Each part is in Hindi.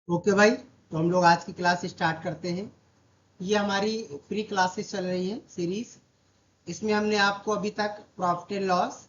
ओके भाई, तो हम लोग आज की क्लास स्टार्ट करते हैं। ये हमारी फ्री क्लासेस चल रही हैं सीरीज। इसमें हमने आपको अभी तक प्रॉफिट एंड लॉस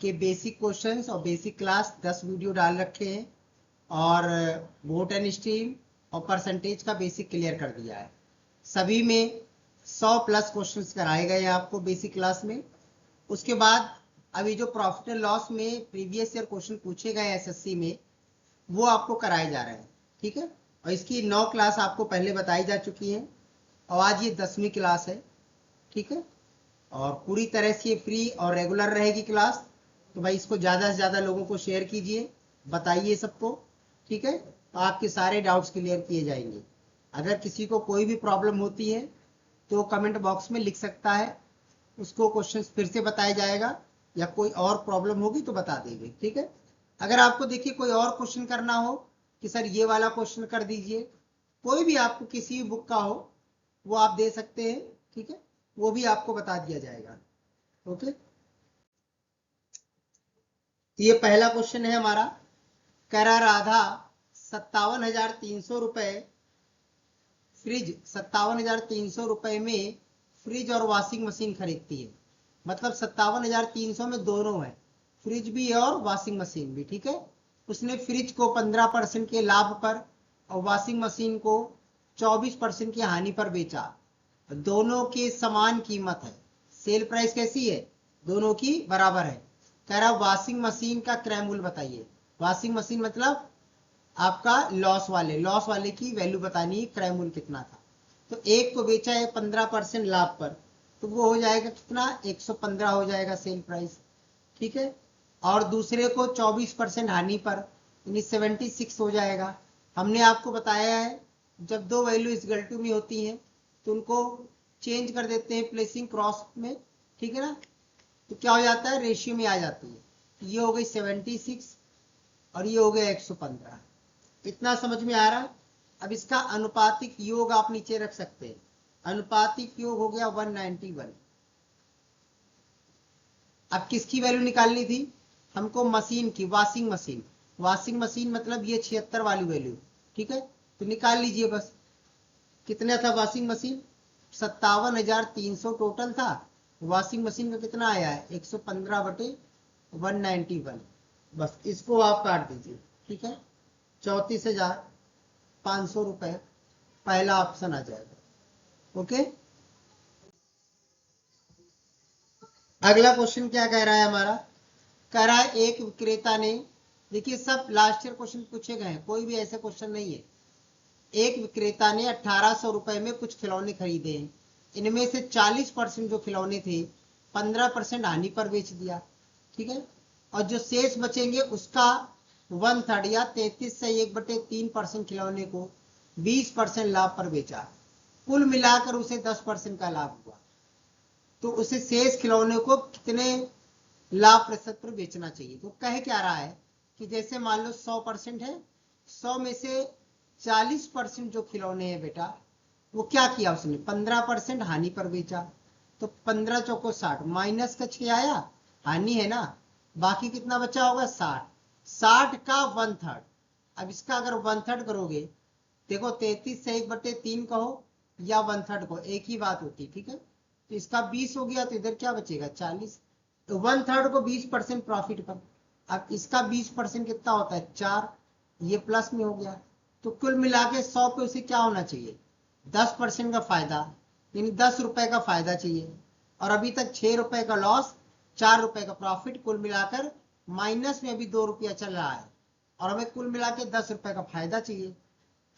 के बेसिक क्वेश्चंस और बेसिक क्लास 10 वीडियो डाल रखे हैं और वोट एंड स्ट्रीम और परसेंटेज का बेसिक क्लियर कर दिया है। सभी में 100 प्लस क्वेश्चंस कराए गए हैं आपको बेसिक क्लास में। उसके बाद अभी जो प्रॉफिट एंड लॉस में प्रीवियस ईयर क्वेश्चन पूछे गए एसएससी में वो आपको कराए जा रहे हैं। ठीक है, और इसकी 9 क्लास आपको पहले बताई जा चुकी है और आज ये 10वीं क्लास है। ठीक है, और पूरी तरह से ये फ्री और रेगुलर रहेगी क्लास। तो भाई इसको ज़्यादा से ज़्यादा लोगों को शेयर कीजिए, बताइए सबको। ठीक है, तो आपके सारे डाउट्स क्लियर किए जाएंगे। अगर किसी को कोई भी प्रॉब्लम होती है तो कमेंट बॉक्स में लिख सकता है, उसको क्वेश्चन फिर से बताया जाएगा, या कोई और प्रॉब्लम होगी तो बता देंगे। ठीक है, अगर आपको देखिए कोई और क्वेश्चन करना हो कि सर ये वाला क्वेश्चन कर दीजिए, कोई भी आपको किसी भी बुक का हो वो आप दे सकते हैं। ठीक है, वो भी आपको बता दिया जाएगा। ओके, तो ये पहला क्वेश्चन है हमारा। करा राधा 57,300 रुपए फ्रिज 57,300 रुपए में फ्रिज और वॉशिंग मशीन खरीदती है। मतलब 57,300 में दोनों है, फ्रिज भी है और वॉशिंग मशीन भी। ठीक है, उसने फ्रिज को 15% के लाभ पर और वॉशिंग मशीन को 24% की हानि पर बेचा। दोनों की समान कीमत है, सेल प्राइस कैसी है, दोनों की बराबर है। कह रहा वॉशिंग मशीन का क्रय मूल्य बताइए। वॉशिंग मशीन मतलब आपका लॉस वाले की वैल्यू बतानी है, क्रय मूल्य कितना था। तो एक को बेचा है 15% लाभ पर, तो वो हो जाएगा कितना, 115 हो जाएगा सेल प्राइस। ठीक है, और दूसरे को 24% हानि पर, यानी 76 हो जाएगा। हमने आपको बताया है जब दो वैल्यू इक्वल टू में होती हैं तो उनको चेंज कर देते हैं प्लेसिंग क्रॉस में। ठीक है ना, तो क्या हो जाता है, रेशियो में आ जाती है। ये हो गई 76 और ये हो गया 115। इतना समझ में आ रहा है। अब इसका अनुपातिक योग आप नीचे रख सकते हैं। अनुपातिक योग हो गया 191। अब किसकी वैल्यू निकालनी थी हमको, मशीन की, वॉशिंग मशीन। वॉशिंग मशीन मतलब ये 76 वाली वैल्यू। ठीक है, तो निकाल लीजिए बस। कितना था वॉशिंग मशीन, 57,300 टोटल था। वॉशिंग मशीन का कितना आया है, 115/191। बस इसको आप काट दीजिए। ठीक है, 34,500 रुपए पहला ऑप्शन आ जाएगा। ओके, अगला क्वेश्चन क्या कह रहा है हमारा। कह रहा है एक विक्रेता ने, देखिए सब लास्ट ईयर क्वेश्चन पूछे गए हैं, कोई भी ऐसे क्वेश्चन नहीं है। एक विक्रेता ने 1,800 रुपए में कुछ खिलौने खरीदे हैं। इनमें से 40% जो खिलौने थे 15% हानि पर बेच दिया। ठीक है, और जो शेष बचेंगे उसका 1/3 या 33 से 1/3% खिलौने को 20% लाभ पर बेचा। कुल मिलाकर उसे 10% का लाभ हुआ। तो उसे शेष खिलौने को कितने लाभ प्रतिशत पर बेचना चाहिए। तो कह क्या रहा है कि जैसे मान लो 100% है, 100 में से 40% जो खिलौने हैं बेटा, वो क्या किया उसने, 15% हानि पर बेचा। तो 15 चौको 60, माइनस का 6 आया, हानि है ना, बाकी कितना बचा होगा 60। 60 का 1/3। अब इसका अगर 1/3 करोगे, देखो 33 से 1/3 कहो या 1/3 को, एक ही बात होती। ठीक है, तो इसका 20 हो गया, तो इधर क्या बचेगा 40। तो 1/3 को 20% प्रॉफिट पर। अब इसका 20% कितना होता है 4, ये प्लस में हो गया। तो कुल मिला के 100 पे उसे क्या होना चाहिए, 10% का फायदा, यानी 10 रुपए का फायदा चाहिए। और अभी तक 6 रुपए का लॉस, 4 रुपए का प्रॉफिट, कुल मिलाकर माइनस में अभी 2 रुपया चल रहा है और हमें कुल मिला के 10 रुपए का फायदा चाहिए।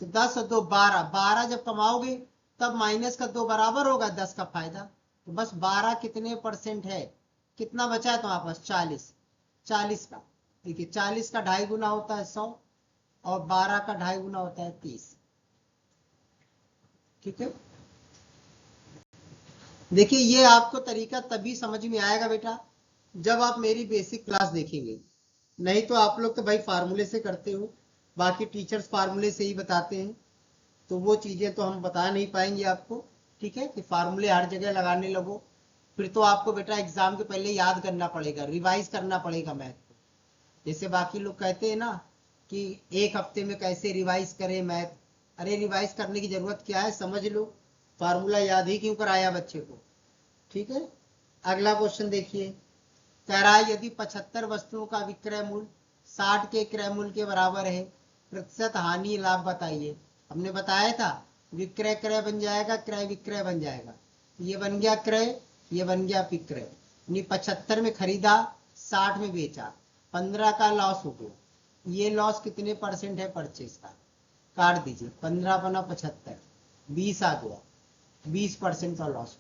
तो 10 और 2 12, 12 जब कमाओगे तब माइनस का 2 बराबर होगा 10 का फायदा। तो बस 12 कितने परसेंट है, कितना बचा है तुम्हारे पास 40। 40 का, देखिए 40 का 2.5 गुना होता है 100 और 12 का 2.5 गुना होता है 30। ठीक है, देखिए ये आपको तरीका तभी समझ में आएगा बेटा जब आप मेरी बेसिक क्लास देखेंगे। नहीं तो आप लोग तो भाई फार्मूले से करते हो, बाकी टीचर्स फार्मूले से ही बताते हैं, तो वो चीजें तो हम बता नहीं पाएंगे आपको। ठीक है, कि फार्मूले हर जगह लगाने लगो, फिर तो आपको बेटा एग्जाम के पहले याद करना पड़ेगा, रिवाइज करना पड़ेगा मैथ को। जैसे बाकी लोग कहते हैं ना कि एक हफ्ते में कैसे रिवाइज करें मैथ। अरे रिवाइज करने की जरूरत क्या है, समझ लो, फार्मूला याद ही क्यों कराया बच्चे को। ठीक है, अगला क्वेश्चन देखिए, कह रहा है यदि 75 वस्तुओं का विक्रय मूल्य 60 के क्रय मूल्य के बराबर है, प्रतिशत हानि लाभ बताइए। हमने बताया था विक्रय क्रय बन जाएगा, क्रय विक्रय बन जाएगा। ये बन गया क्रय, ये बन गया विक्रय। 75 में खरीदा, 60 में बेचा, 15 का लॉस हो गया। ये लॉस कितने परसेंट है परचेज का, काट दीजिए, 15 बना 75, 20 आ गया, 20% का लॉस।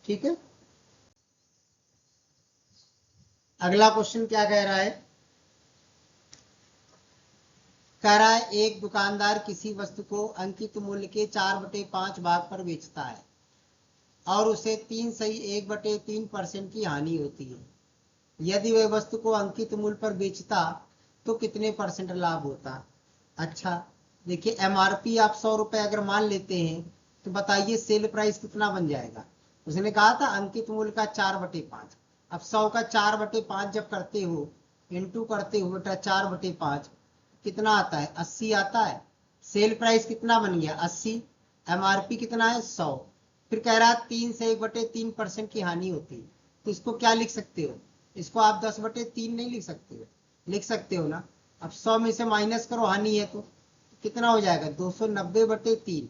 ठीक है, अगला क्वेश्चन क्या कह रहा है, कह रहा है एक दुकानदार किसी वस्तु को अंकित मूल्य के 4/5 भाग पर बेचता है और उसे 3/1/3% की हानि होती है। यदि वह वस्तु को अंकित मूल्य पर बेचता तो कितने परसेंट लाभ होता। अच्छा देखिए, एमआरपी आप 100 रुपए अगर मान लेते हैं तो बताइए सेल प्राइस कितना बन जाएगा। उसने कहा था अंकित मूल्य का 4/5। अब 100 का 4/5 जब करते हो, इंटू करते हो बेटा 4/5, कितना आता है, 80 आता है। सेल प्राइस कितना बन गया, 80। एमआरपी कितना है, 100। फिर कह रहा है 3/1/3% की हानि होती है। तो इसको क्या लिख सकते हो, इसको आप 10/3 नहीं लिख सकते हो, लिख सकते हो ना। अब 100 में से माइनस करो, हानि है तो कितना हो जाएगा, 290/3।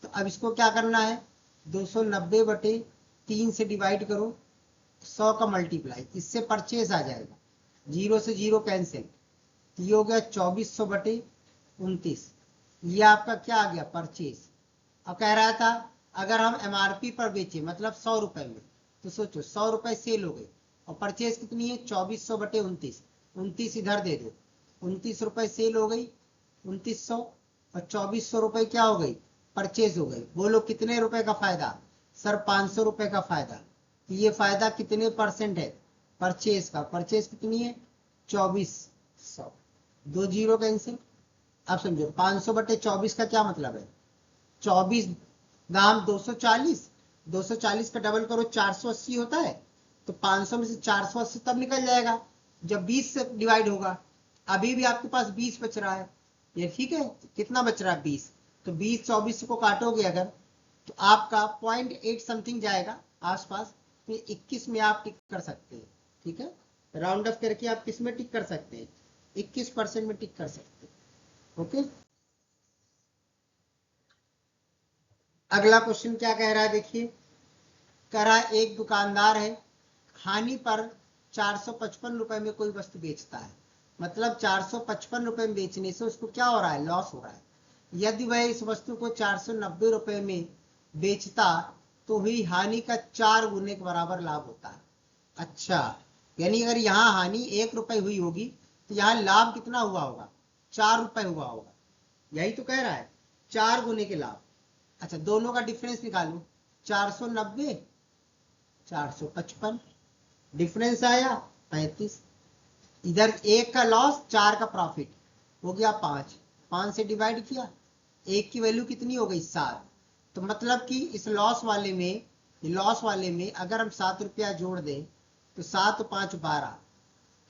तो अब इसको क्या करना है, 290/3 से डिवाइड करो, 100 का मल्टीप्लाई, इससे परचेज आ जाएगा, 0 से 0 कैंसिल, ये हो गया 2400/29। ये आपका क्या आ गया, परचेज। अब कह रहा था अगर हम एमआरपी पर बेचे मतलब 100 रुपए में, तो सोचो 100 रुपए सेल हो गए और परचेज कितनी है, 2400/29। 29 इधर दे दो, 29 रुपए सेल हो गई, 2900, और 2400 रुपए क्या हो गई, परचेज हो गई। बोलो कितने रुपए का फायदा, सर 500 रुपए का फायदा। ये फायदा कितने परसेंट है, परचेज का, परचेज कितनी है, 2400, 2 जीरो कैंसिल। अब समझो 500/24 का क्या मतलब है, 24 दाम 240, 240 का डबल करो 480 होता है। तो 500 में से 480 तब निकल जाएगा जब 20 से डिवाइड होगा। अभी भी आपके पास 20 बच रहा है, ये ठीक है, कितना बच रहा है, 20। तो 20 24 को काटोगे अगर, तो आपका 0.8 समथिंग जाएगा आसपास। तो 21 में आप टिक कर सकते हैं। ठीक है, राउंड अप करके आप किस में टिक कर सकते हैं, 21% में टिक कर सकते हैं। ओके, अगला क्वेश्चन क्या कह रहा है देखिए, कह रहा है एक दुकानदार है, हानि पर 455 रुपए में कोई वस्तु बेचता है, मतलब 455 रुपए में बेचने से उसको क्या हो रहा है, लॉस हो रहा है। यदि वह इस वस्तु को 490 रुपए में बेचता तो हुई हानि का 4 गुने के बराबर लाभ होता है। अच्छा, यानी अगर यहाँ हानि 1 रुपए हुई होगी तो यहाँ लाभ कितना हुआ होगा, 4 रुपए हुआ होगा। यही तो कह रहा है, 4 गुने के लाभ। अच्छा दोनों का डिफरेंस निकालो, 490 455, डिफरेंस आया 35। इधर 1 का लॉस 4 का प्रॉफिट, हो गया 5, 5 से डिवाइड किया, 1 की वैल्यू कितनी हो गई, 7। तो मतलब कि इस लॉस वाले में, लॉस वाले में अगर हम 7 रुपया जोड़ दें तो 7 5 12,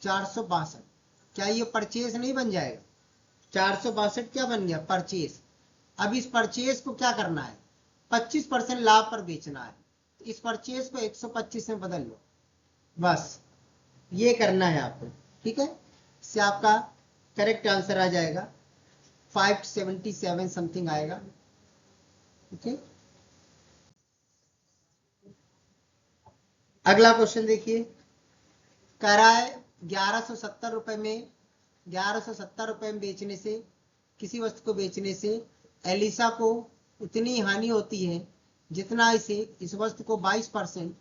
462। क्या ये परचेज नहीं बन जाएगा, 462 क्या बन गया, परचेज। अब इस परचेज को क्या करना है, 25% लाभ पर बेचना है। इस परचेज को 125 में बदल लो, बस ये करना है आपको। ठीक है, इससे आपका करेक्ट आंसर आ जाएगा, 577 समथिंग आएगा। ठीक है, अगला क्वेश्चन देखिए, कह रहा है 1170 रुपए में, 1170 रुपए में बेचने से, किसी वस्तु को बेचने से एलिसा को उतनी हानि होती है जितना इसे इस वस्तु को 22%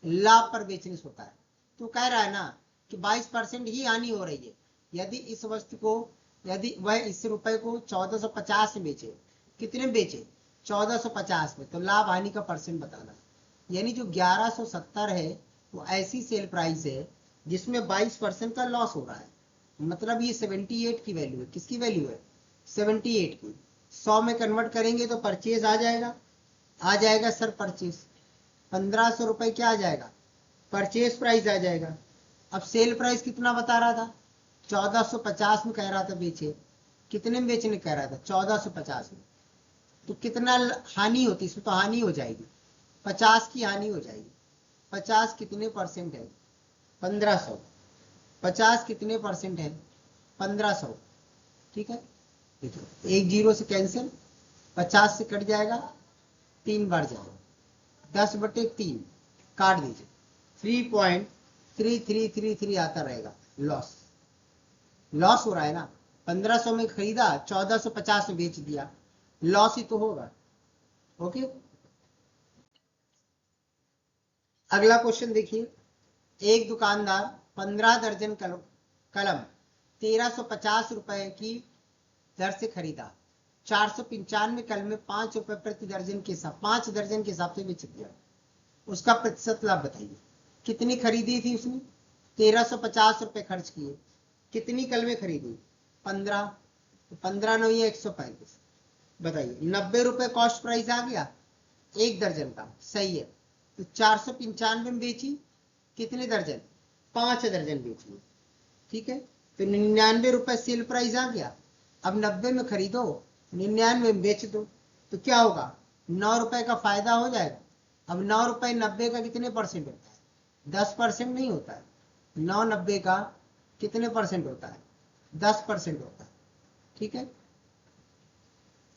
लाभ पर बेचने से होता है। तो कह रहा है ना कि 22% ही हानि हो रही है। यदि इस वस्तु को, यदि वह इस रुपए को 1450 में बेचे, कितने में बेचे, 1450 में, तो लाभ हानि का परसेंट बताना। यानी जो 1170 है वो ऐसी सेल प्राइस है जिसमें 22% का लॉस हो रहा है। मतलब ये 78 की वैल्यू है, किसकी वैल्यू है, 78 की। 100 में कन्वर्ट करेंगे तो परचेज आ जाएगा, आ जाएगा सर परचेज, 1500 रुपए क्या आ जाएगा, परचेज प्राइस आ जाएगा। अब सेल प्राइस कितना बता रहा था, 1450 में कह रहा था बेचे, कितने में बेचने कह रहा था? 1450 में। तो कितना हानि होती, इसमें तो हानि हो जाएगी, 50 की हानि हो जाएगी। 50 कितने परसेंट है? 1500। 50 कितने परसेंट है? 1500। ठीक है, देखो एक जीरो से कैंसिल, 50 से कट जाएगा, 3 बार जाएगा, 10/3 काट दीजिए, 3.3333 आता रहेगा। लॉस, लॉस हो रहा है ना। 1500 में खरीदा, 1450 में बेच दिया, लॉस ही तो होगा। ओके, अगला क्वेश्चन देखिए। एक दुकानदार 15 दर्जन कलम 1350 रुपए की दर से खरीदा, 495 कलम में 5 रुपए प्रति दर्जन के हिसाब, 5 दर्जन के हिसाब से बेच दिया। उसका प्रतिशत लाभ बताइए। कितनी खरीदी थी उसने? 1350 रुपए खर्च किए। कितनी कलमें खरीदी? 15। तो 15 9 135। बताइए, 90 रुपए कॉस्ट प्राइस आ गया एक दर्जन का, सही है। तो 495 में बेची, कितने दर्जन? 5 दर्जन बेची। ठीक है, तो 99 रुपए सेल प्राइस आ गया। अब 90 में खरीदो, 99 में बेच दो, तो क्या होगा? 9 रुपए का फायदा हो जाएगा। अब 9 रुपए 90 का कितने परसेंट होता है? 10% नहीं होता है। 9 90 का कितने परसेंट होता है? 10% होता है। ठीक है,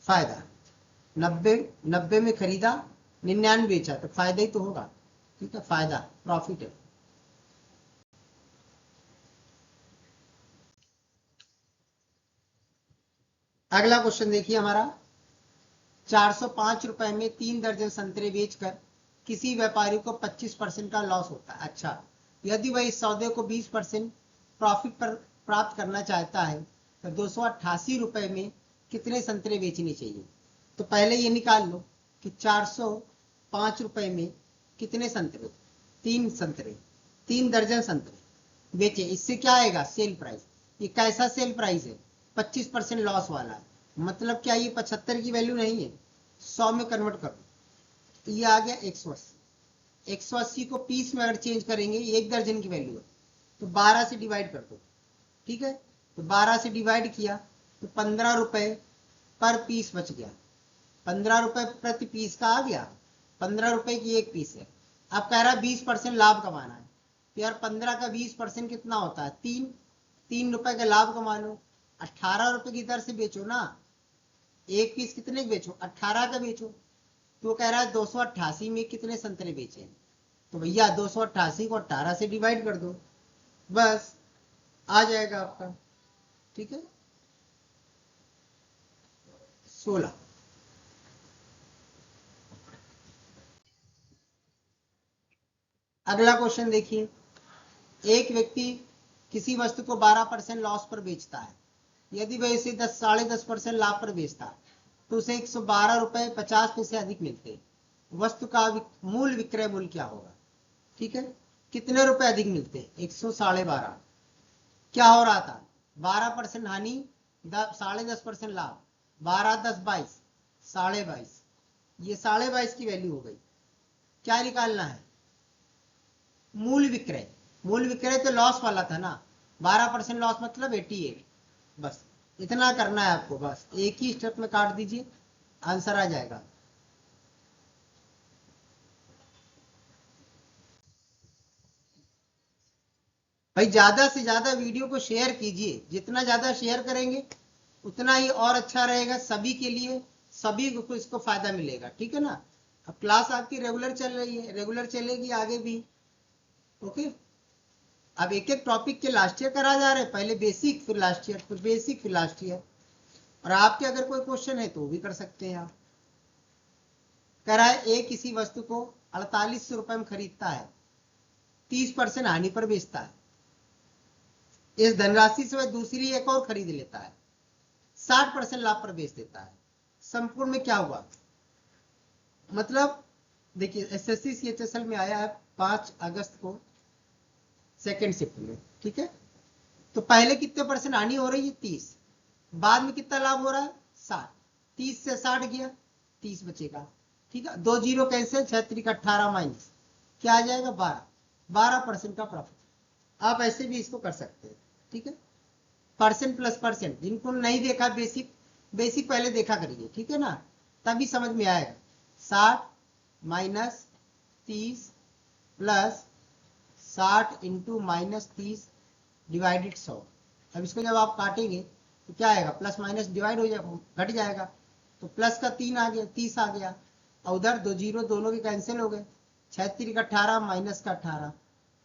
फायदा 90 में खरीदा, 99 बेचा, तो फायदा ही तो होगा। ठीक है, फायदा, प्रॉफिट है। अगला क्वेश्चन देखिए हमारा, 405 रुपए में 3 दर्जन संतरे बेचकर किसी व्यापारी को 25% का लॉस होता है। अच्छा, यदि वह इस सौदे को 20% प्रॉफिट पर प्राप्त करना चाहता है तो 288 रुपए में कितने संतरे बेचने चाहिए? तो पहले ये निकाल लो कि 405 रुपए में कितने संतरे? 3 संतरे, 3 दर्जन संतरे बेचे। इससे क्या आएगा? Sale price. ये कैसा सेल प्राइस है? 25% लॉस वाला है। मतलब क्या, ये 75 की वैल्यू नहीं है, 100 में कन्वर्ट कर दो, तो ये आ गया 180। 180 को पीस में अगर चेंज करेंगे, एक दर्जन की वैल्यू है, तो 12 से डिवाइड कर दो। ठीक है, तो 12 से डिवाइड किया तो 15 रुपए पर पीस बच गया। 15 रुपए प्रति पीस का आ गया, 15 रुपए की एक पीस है। अब कह रहा है 20% लाभ कमाना है। तो यार 15 का 20% कितना होता है? 3 रुपए का लाभ कमा लो। 18 रुपए की दर से बेचो ना, एक पीस कितने बेचो? 18 का बेचो। तो कह रहा है 288 में कितने संतरे बेचे? तो भैया 288 को 18 से डिवाइड कर दो, बस आ जाएगा आपका। ठीक है, 16। अगला क्वेश्चन देखिए। एक व्यक्ति किसी वस्तु को 12% लॉस पर बेचता है। यदि वह इसे 10.5% लाभ पर बेचता है तो उसे 112 रुपए 50 पैसे अधिक मिलते हैं। वस्तु का मूल विक्रय मूल्य क्या होगा? ठीक है, कितने रुपए अधिक मिलते हैं? 112.5। क्या हो रहा था? 12% हानि, 10.5% लाभ, 12 10 22, 22.5। ये 22.5 की वैल्यू हो गई। क्या निकालना है? मूल विक्रय। मूल विक्रय तो लॉस वाला था ना, 12% लॉस मतलब 88। बस इतना करना है आपको, बस एक ही स्टेप में काट दीजिए, आंसर आ जाएगा। भाई ज्यादा से ज्यादा वीडियो को शेयर कीजिए, जितना ज्यादा शेयर करेंगे उतना ही और अच्छा रहेगा सभी के लिए, सभी को इसको फायदा मिलेगा। ठीक है ना। अब क्लास आपकी रेगुलर चल रही है, रेगुलर चलेगी आगे भी। ओके, अब एक एक टॉपिक के लास्ट ईयर करा जा रहे हैं, पहले बेसिक फिर लास्ट ईयर, फिर बेसिक फिर लास्ट ईयर। और आपके अगर कोई क्वेश्चन है तो वो भी कर सकते हैं आप। कह रहा है ए किसी वस्तु को 4800 रुपए में खरीदता है, 30% हानि पर बेचता है। इस धनराशि से वह दूसरी एक और खरीद लेता है, 60% लाभ पर बेच देता है। संपूर्ण में क्या हुआ? मतलब देखिए, एसएससी सीएचएसएल में आया है 5 अगस्त को सेकेंड शिफ्ट में। ठीक है, तो पहले कितने परसेंट हानि हो रही है? 30। बाद में कितना लाभ हो रहा है? 60। 30 से 60 गया, 30 बचेगा। ठीक है, 2 जीरो कैंसिल, 6 18 माइनस क्या आ जाएगा? 12। 12% का प्रॉफिट। आप ऐसे भी इसको कर सकते हैं। ठीक है, परसेंट प्लस परसेंट, जिनको नहीं देखा बेसिक, बेसिक पहले देखा करिए, ठीक है ना, तभी समझ में आएगा। 60 minus 30 plus 60 into minus 30 divided 100। अब इसको जब आप काटेंगे तो क्या आएगा, प्लस माइनस डिवाइड हो जाएगा, घट जाएगा, तो प्लस का 3 आ गया, 30 आ गया, और उधर दो जीरो दोनों के कैंसिल हो गए, 36 का 18 माइनस का 18,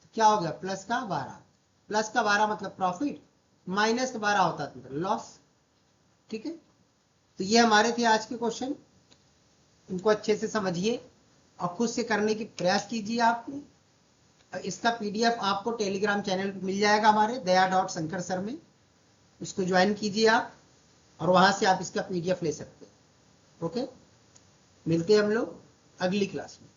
तो क्या हो गया, प्लस का 12। प्लस का 12 मतलब प्रॉफिट, माइनस का 12 होता है लॉस। ठीक है, तो ये हमारे थे आज के क्वेश्चन, इनको अच्छे से समझिए और खुद से करने की प्रयास कीजिए। आपने इसका पीडीएफ आपको टेलीग्राम चैनल पर मिल जाएगा हमारे दया.शंकर सर में, इसको ज्वाइन कीजिए आप, और वहां से आप इसका पीडीएफ ले सकते हैं। ओके, मिलते हैं हम लोग अगली क्लास में।